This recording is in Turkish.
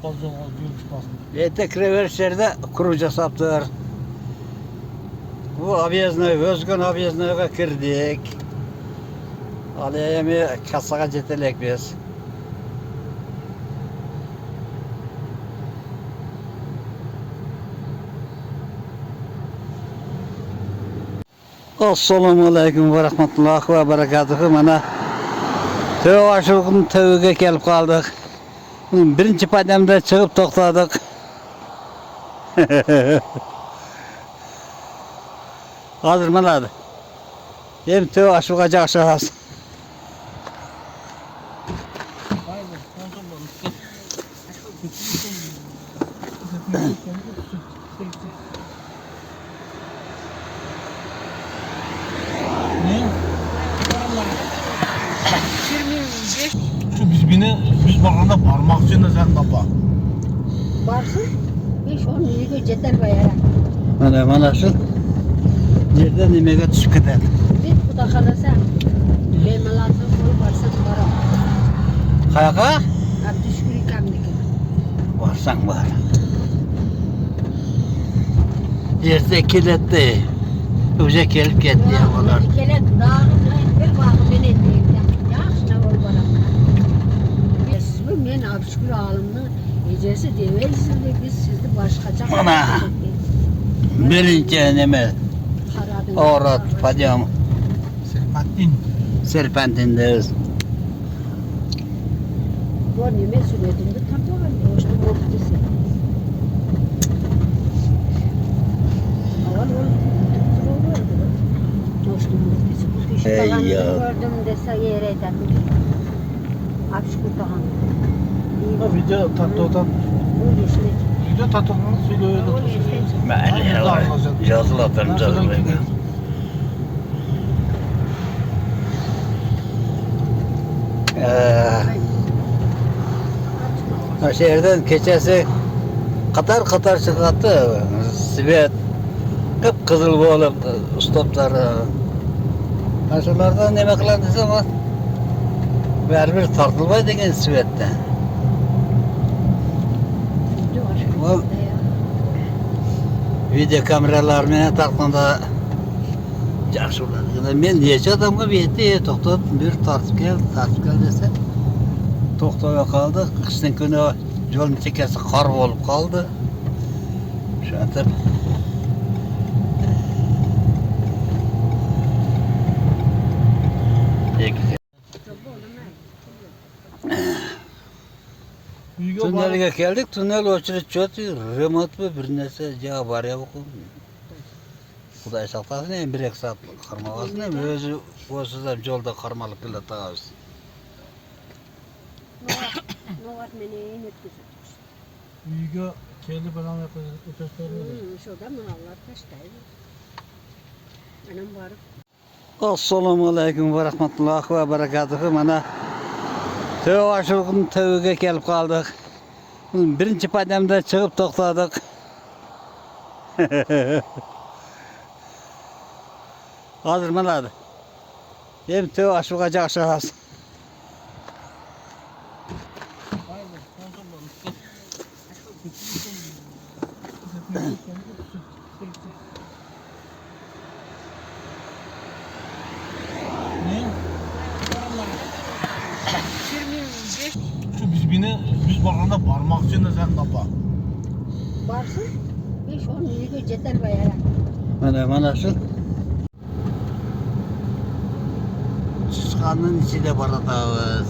fazla yürüyüş bastım. Etek reverslerde kuru jasaptır. Bu obyezdnoy, özgün obyezdnoyga kirdik. Alayemi kassaga jetelek biz. Assalamu alaykum ve rahmetullahi ve berekatuhu. Mana töv aşırıqın tövüge kelip kaldık. Birinci pademde çıkıp toxtadık. Hazır manadı. Hem töv aşırıqa jaşağız. Biz bakanda parmak içinde sen tapa. Varsın, 5-10 milyon jeter bayara. Mana şu yerden nimege düşüp ketedi. Bir bu da kalasa, bemelatın kolu varsa bara. Kayaqa? Abdüşkürü kamdaki. Varsan var. Yerde kiletti. Öze kelip ketdi ya bunlar. Kelet dağın bir bağı ben etmeyim. Yaşına ol bana. Men abdüşkürü alımını gecesi deveysizdi biz sizdi başkaca. Ana. Birinci neme orat padam Serpentin. serpentindeyiz. Bu neme sürdüğünde tam da hoştu ortası. Aval ol. Hoştu ortası. Ey ya. Gördüm dese yere eder. Abdüşkürü dağın. Video tatlıdan. Bu yeşil. Video tatlıdan söylüyordu. Yazılatım canım. Şehirden keçesi katar çıkarttı. Sibet kıpkızıl bolup stopları. Aşılardan neme kılandıysa ama bir tartılmay degen sibetten. Bu video kameralar mene tartqanda yaxşı bo'ladi. Men necha odamga beti to'xtab bir tartib kel desa to'xtab qoldi. Qishning kuni yo'lning chekkasi qor bo'lib qoldi. Shunday Tünelge geldik. Tünel o'chirib cho'ti, remont mi bir narsa javob beryapti. Xudoy saqlasin, ham 1-2 soat qarmag'asin, ham o'zi o'siz ham yo'lda qarmalib kelatamiz. Novat meni yetkizdi. Uyga keldi bilan o'tashtirdi. Şurada mınavlar taştaydı. Anam varıp. Assalomu alaykum ve rahmetullahi ve berekatuhu. Mana töv aşırıqın tövüge kelip kaldık. Birinci pademde çıkıp toxtadık. Hazır manadı. Hem töv aşırıqa jaşağız. Biz bakanda parmak içinde sen tapa. Varsın, 5-10 milyon jeter bayara. Mana şu çıçkanın içine baratağız.